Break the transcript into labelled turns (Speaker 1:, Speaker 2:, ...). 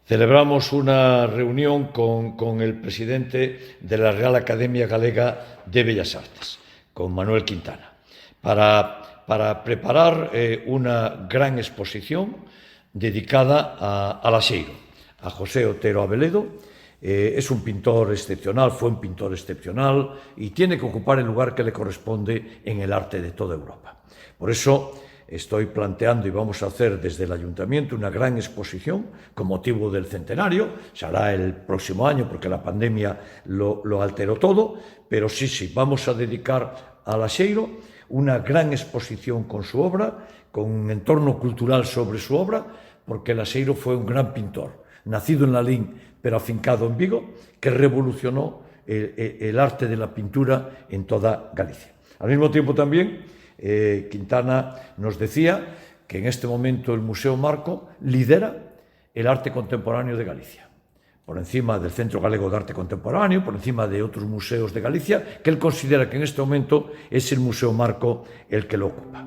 Speaker 1: Celebramos una reunión con el presidente de la Real Academia Galega de Bellas Artes, con Manuel Quintana, para preparar una gran exposición dedicada a Laxeiro, a José Otero Abeledo. Es un pintor excepcional, fue un pintor excepcional y tiene que ocupar el lugar que le corresponde en el arte de toda Europa. Por eso estoy planteando y vamos a hacer desde el Ayuntamiento una gran exposición con motivo del centenario. Se hará el próximo año porque la pandemia lo alteró todo, pero sí, vamos a dedicar a Laxeiro una gran exposición con su obra, con un entorno cultural sobre su obra, porque Laxeiro fue un gran pintor, nacido en Lalín pero afincado en Vigo, que revolucionó el arte de la pintura en toda Galicia. Al mismo tiempo también Quintana nos decía que en este momento el Museo Marco lidera el arte contemporáneo de Galicia, por encima del Centro Galego de Arte Contemporáneo, por encima de otros museos de Galicia, que él considera que en este momento es el Museo Marco el que lo ocupa.